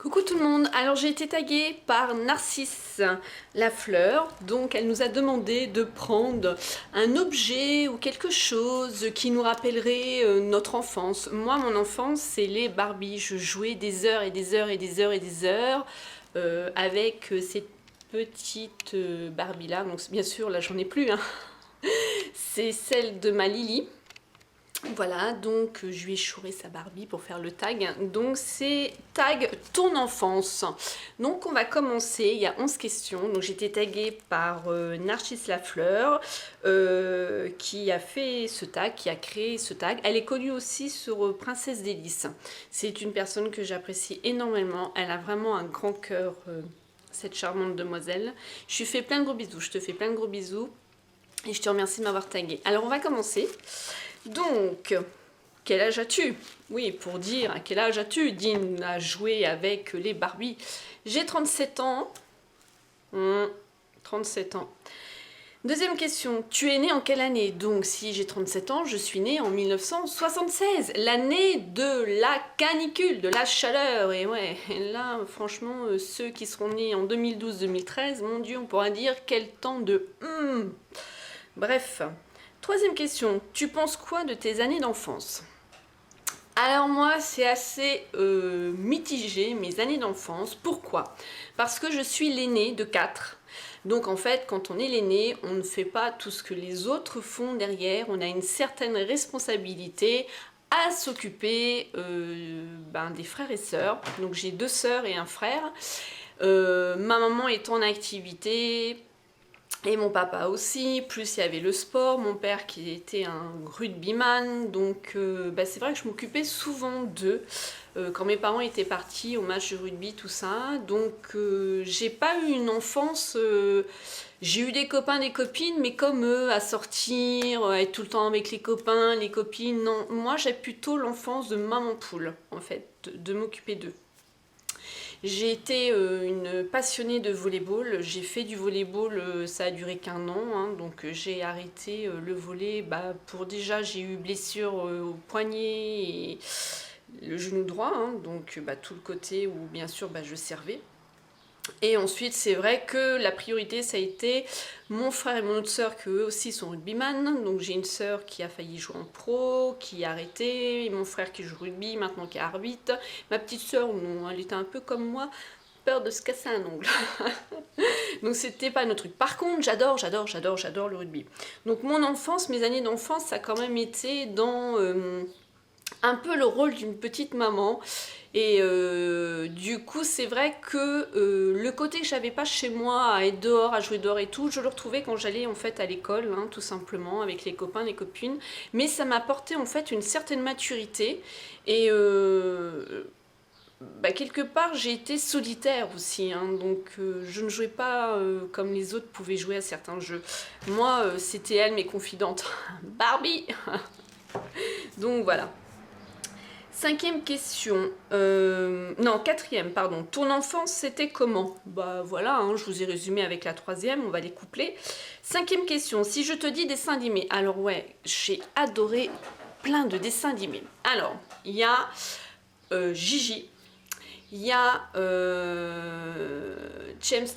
Coucou tout le monde, alors j'ai été taguée par Narcisse Lafleur, donc elle nous a demandé de prendre un objet ou quelque chose qui nous rappellerait notre enfance. Moi mon enfance c'est les Barbie, je jouais des heures et des heures et des heures et des heures avec ces petites Barbie là, donc bien sûr là j'en ai plus, hein. C'est celle de ma Lily. Voilà, donc je lui ai chouré sa Barbie pour faire le tag. Donc c'est tag ton enfance. Donc on va commencer, il y a 11 questions. Donc j'ai été taguée par Narcisse Lafleur qui a fait ce tag, qui a créé ce tag. Elle est connue aussi sur Princesse Délice. C'est une personne que j'apprécie énormément. Elle a vraiment un grand cœur, cette charmante demoiselle. Je lui fais plein de gros bisous, je te fais plein de gros bisous. Et je te remercie de m'avoir taguée. Alors on va commencer. Donc, quel âge as-tu? Oui, pour dire à quel âge as-tu? Dean a joué avec les Barbie. J'ai 37 ans. 37 ans. Deuxième question, tu es né en quelle année? Donc si j'ai 37 ans, je suis née en 1976, l'année de la canicule, de la chaleur. Et ouais, là franchement, ceux qui seront nés en 2012-2013, mon Dieu, on pourra dire quel temps de... Bref. Troisième question, tu penses quoi de tes années d'enfance? Alors moi, c'est assez mitigé, mes années d'enfance. Pourquoi? Parce que je suis l'aînée de 4. Donc en fait, quand on est l'aîné, on ne fait pas tout ce que les autres font derrière. On a une certaine responsabilité à s'occuper des frères et sœurs. Donc j'ai 2 sœurs et un frère. Ma maman est en activité... Et mon papa aussi, plus il y avait le sport, mon père qui était un rugbyman, donc c'est vrai que je m'occupais souvent d'eux quand mes parents étaient partis au match de rugby, tout ça. Donc j'ai pas eu une enfance, j'ai eu des copains, des copines, mais comme eux, à sortir, à être tout le temps avec les copains, les copines, non. Moi j'ai plutôt l'enfance de maman poule, en fait, de m'occuper d'eux. J'ai été une passionnée de volleyball. J'ai fait du volleyball, ça a duré qu'un an, hein, donc j'ai arrêté le volley. Pour déjà, j'ai eu blessure au poignet et le genou droit, hein, donc tout le côté où bien sûr je servais. Et ensuite, c'est vrai que la priorité, ça a été mon frère et mon autre sœur, qui eux aussi sont rugbyman. Donc j'ai une sœur qui a failli jouer en pro, qui a arrêté, et mon frère qui joue rugby, maintenant qui est arbitre. Ma petite sœur, non, elle était un peu comme moi, peur de se casser un ongle. Donc c'était pas notre truc. Par contre, j'adore le rugby. Donc mon enfance, mes années d'enfance, ça a quand même été dans un peu le rôle d'une petite maman. Et du coup, c'est vrai que le côté que j'avais pas chez moi à être dehors, à jouer dehors et tout, je le retrouvais quand j'allais en fait à l'école, hein, tout simplement, avec les copains, les copines. Mais ça m'a apporté en fait une certaine maturité et quelque part j'ai été solitaire aussi, hein, donc je ne jouais pas comme les autres pouvaient jouer à certains jeux. Moi, c'était elle mes confidentes. Barbie. Donc voilà. Cinquième question, non, quatrième, pardon. Ton enfance, c'était comment? Voilà, hein, je vous ai résumé avec la troisième, on va les coupler. Cinquième question, si je te dis dessins animés, alors ouais, j'ai adoré plein de dessins animés. Alors, il y a Gigi, il y a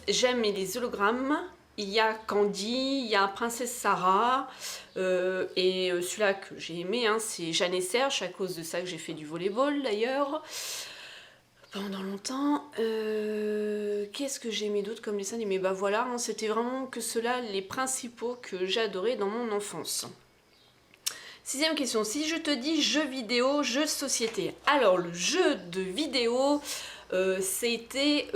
J'aime et les hologrammes, il y a Candy, il y a Princesse Sarah, et celui-là que j'ai aimé, hein, c'est Jeanne et Serge, à cause de ça que j'ai fait du volleyball d'ailleurs, pendant longtemps. Qu'est-ce que j'ai aimé d'autre comme dessin animé? Voilà, hein, c'était vraiment que ceux-là les principaux que j'ai adorés dans mon enfance. Sixième question, si je te dis jeux vidéo, jeux de société. Alors le jeu de vidéo, c'était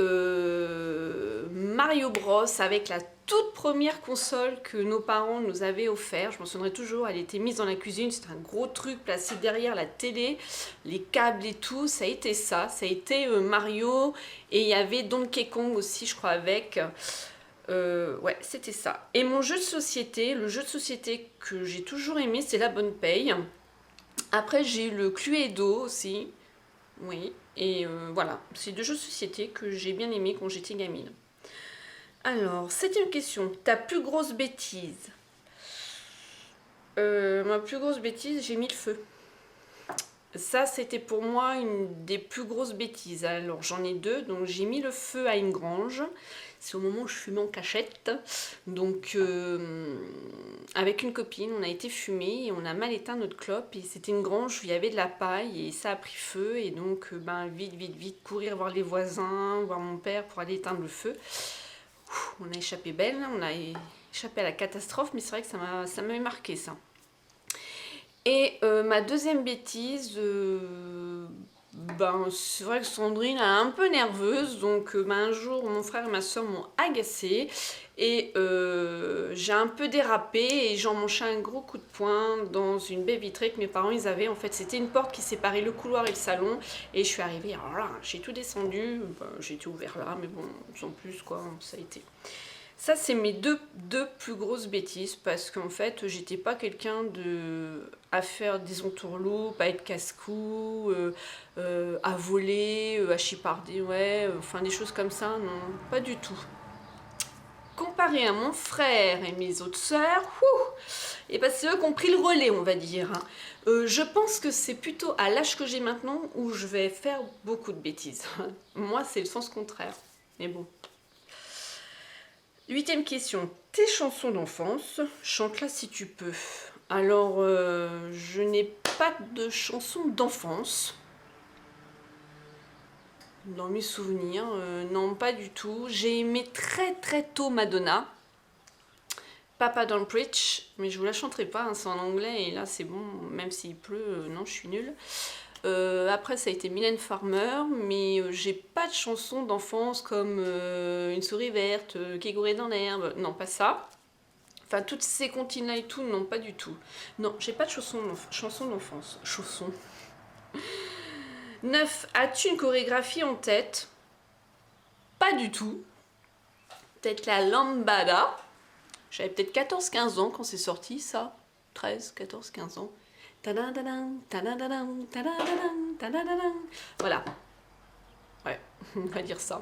Mario Bros avec la toute première console que nos parents nous avaient offert. Je m'en souviendrai toujours, elle était mise dans la cuisine, c'était un gros truc placé derrière la télé, les câbles et tout, ça a été ça a été Mario, et il y avait Donkey Kong aussi je crois avec... ouais, c'était ça. Et mon jeu de société, le jeu de société que j'ai toujours aimé, c'est La Bonne Paye. Après, j'ai eu le Cluedo aussi. Oui, et voilà, c'est 2 jeux de société que j'ai bien aimé quand j'étais gamine. Alors, septième question, ta plus grosse bêtise? Ma plus grosse bêtise, j'ai mis le feu. Ça, c'était pour moi une des plus grosses bêtises. Alors, j'en ai deux. Donc, j'ai mis le feu à une grange. C'est au moment où je fumais en cachette. Donc, avec une copine, on a été fumer et on a mal éteint notre clope. Et c'était une grange où il y avait de la paille et ça a pris feu. Et donc, vite, vite, vite, courir voir les voisins, voir mon père pour aller éteindre le feu. On a échappé belle, on a échappé à la catastrophe, mais c'est vrai que ça m'avait marqué ça. Et ma deuxième bêtise, c'est vrai que Sandrine est un peu nerveuse, donc un jour mon frère et ma soeur m'ont agacée et j'ai un peu dérapé et j'ai emmanché un gros coup de poing dans une baie vitrée que mes parents ils avaient. En fait, c'était une porte qui séparait le couloir et le salon et je suis arrivée, alors là, j'ai tout descendu, j'ai tout ouvert là, mais bon, sans plus quoi, ça a été. Ça, c'est mes deux plus grosses bêtises parce qu'en fait, j'étais pas quelqu'un à faire des entourloupes, à être casse-cou, à voler, à chiparder, ouais, enfin des choses comme ça, non, pas du tout. Comparé à mon frère et mes autres sœurs, et ben c'est eux qui ont pris le relais, on va dire. Je pense que c'est plutôt à l'âge que j'ai maintenant où je vais faire beaucoup de bêtises. Moi, c'est le sens contraire. Mais bon. 8e question. Tes chansons d'enfance, chante-la si tu peux. Alors, je n'ai pas de chansons d'enfance. Dans mes souvenirs, non, pas du tout. J'ai aimé très très tôt Madonna. Papa Don't Preach, mais je vous la chanterai pas, hein, c'est en anglais et là c'est bon, même s'il pleut, non, je suis nulle. Après, ça a été Mylène Farmer, mais j'ai pas de chansons d'enfance comme Une souris verte, qui courait dans l'herbe. Non, pas ça. Enfin, toutes ces comptines-là et tout, non, pas du tout. Non, j'ai pas de chansons d'enfance. Chaussons. 9. As-tu une chorégraphie en tête? Pas du tout. Peut-être la lambada. J'avais peut-être 14-15 ans quand c'est sorti, ça. 13, 14, 15 ans. Voilà. Ouais, on va dire ça.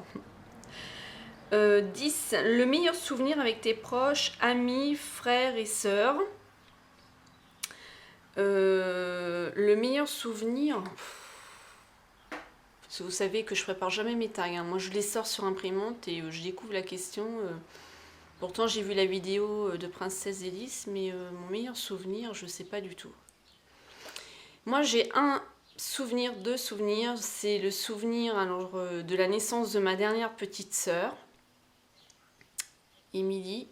10. Le meilleur souvenir avec tes proches, amis, frères et sœurs. Le meilleur souvenir... Parce que vous savez que je prépare jamais mes tags. Hein. Moi, je les sors sur imprimante et je découvre la question. Pourtant, j'ai vu la vidéo de Princesse Alice, mais mon meilleur souvenir, je sais pas du tout. Moi, j'ai deux souvenirs. C'est le souvenir alors, de la naissance de ma dernière petite sœur, Émilie.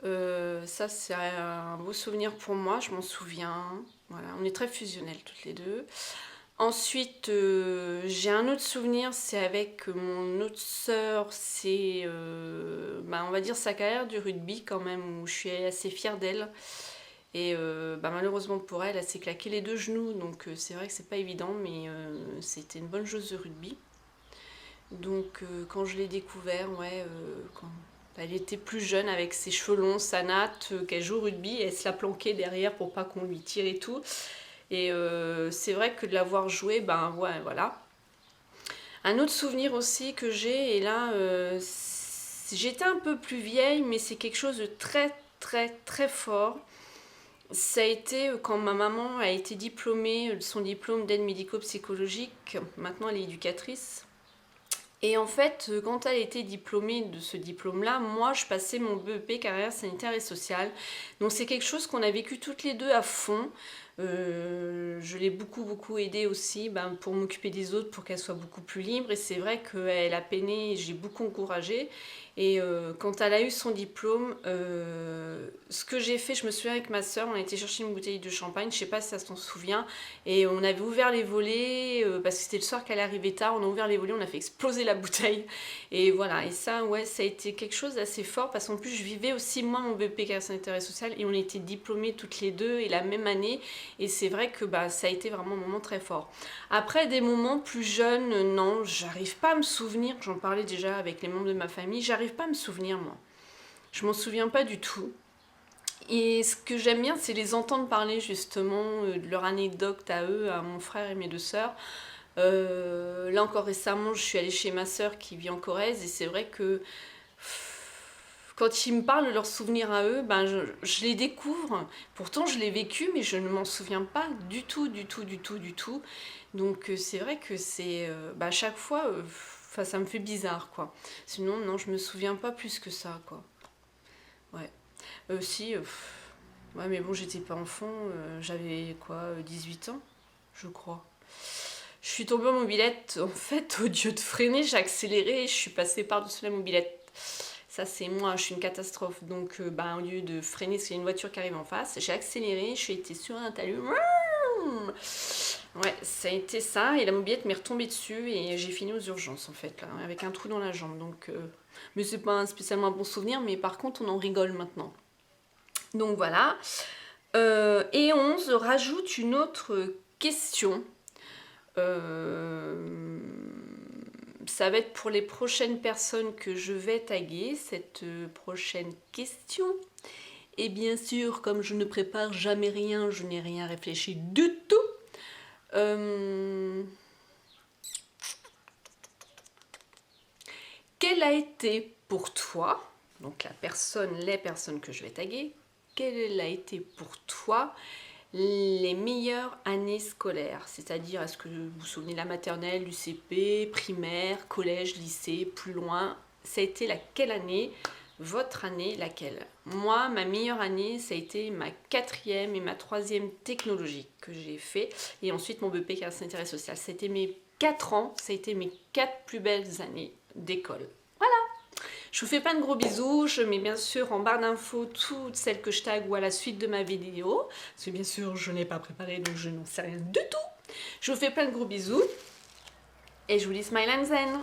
Ça, c'est un beau souvenir pour moi, je m'en souviens. Voilà, on est très fusionnelles toutes les deux. Ensuite, j'ai un autre souvenir, c'est avec mon autre sœur, c'est, on va dire, sa carrière du rugby quand même, où je suis assez fière d'elle. Et malheureusement pour elle, elle s'est claqué les 2 genoux, donc c'est vrai que c'est pas évident, mais c'était une bonne joueuse de rugby. Donc quand je l'ai découvert, ouais, quand elle était plus jeune avec ses cheveux longs, sa natte, qu'elle joue au rugby, elle se la planquait derrière pour pas qu'on lui tire et tout. Et c'est vrai que de l'avoir joué, ouais, voilà. Un autre souvenir aussi que j'ai, et là, j'étais un peu plus vieille, mais c'est quelque chose de très, très, très fort. Ça a été quand ma maman a été diplômée de son diplôme d'aide médico-psychologique. Maintenant, elle est éducatrice. Et en fait, quand elle a été diplômée de ce diplôme-là, moi, je passais mon BEP carrière sanitaire et sociale. Donc, c'est quelque chose qu'on a vécu toutes les deux à fond. Je l'ai beaucoup aidée aussi pour m'occuper des autres, pour qu'elle soit beaucoup plus libre. Et c'est vrai qu'elle a peiné et j'ai beaucoup encouragé. Et quand elle a eu son diplôme, ce que j'ai fait, je me souviens avec ma soeur, on a été chercher une bouteille de champagne, je sais pas si ça s'en souvient, et on avait ouvert les volets, parce que c'était le soir qu'elle arrivait tard, on a ouvert les volets, on a fait exploser la bouteille. Et voilà, et ça, ouais, ça a été quelque chose d'assez fort, parce qu'en plus, je vivais aussi, moi, mon BEP carrière sanitaire et sociale, et on était diplômés toutes les deux, et la même année, et c'est vrai que ça a été vraiment un moment très fort. Après, des moments plus jeunes, non, j'arrive pas à me souvenir, j'en parlais déjà avec les membres de ma famille, j'arrive pas à me souvenir, moi. Je m'en souviens pas du tout. Et ce que j'aime bien, c'est les entendre parler justement de leur anecdote à eux, à mon frère et mes 2 sœurs. Là encore récemment, je suis allée chez ma sœur qui vit en Corrèze et c'est vrai que Quand ils me parlent de leurs souvenirs à eux, ben je les découvre. Pourtant, je l'ai vécu, mais je ne m'en souviens pas du tout, du tout, du tout, du tout. Donc, c'est vrai que c'est... à chaque fois, ça me fait bizarre, quoi. Sinon, non, je me souviens pas plus que ça, quoi. Ouais. Si... ouais, mais bon, j'étais pas enfant. J'avais, quoi, 18 ans, je crois. Je suis tombée en mobilette. En fait, au lieu de freiner, j'ai accéléré et je suis passée par-dessus la mobilette. Ça, c'est moi, je suis une catastrophe. Donc, au lieu de freiner, parce qu'il y a une voiture qui arrive en face, j'ai accéléré, je suis été sur un talus. Ouais, ça a été ça. Et la mobilette m'est retombée dessus et j'ai fini aux urgences, en fait, là, avec un trou dans la jambe. Donc, mais c'est pas spécialement un bon souvenir, mais par contre, on en rigole maintenant. Donc, voilà. Et on se rajoute une autre question. Ça va être pour les prochaines personnes que je vais taguer, cette prochaine question. Et bien sûr, comme je ne prépare jamais rien, je n'ai rien réfléchi du tout. Quelle a été pour toi, donc les personnes que je vais taguer, quelle a été pour toi les meilleures années scolaires? C'est-à-dire, est-ce que vous vous souvenez de la maternelle, du CP, primaire, collège, lycée, plus loin? Ça a été laquelle année? Votre année, laquelle? Moi, ma meilleure année, ça a été ma 4e et ma 3e technologie que j'ai fait. Et ensuite, mon BEP qui est intérêt social. C'était mes 4 ans, ça a été mes 4 plus belles années d'école. Je vous fais plein de gros bisous, je mets bien sûr en barre d'infos toutes celles que je tag ou à la suite de ma vidéo. Parce que bien sûr, je n'ai pas préparé, donc je n'en sais rien du tout. Je vous fais plein de gros bisous. Et je vous dis smile and zen.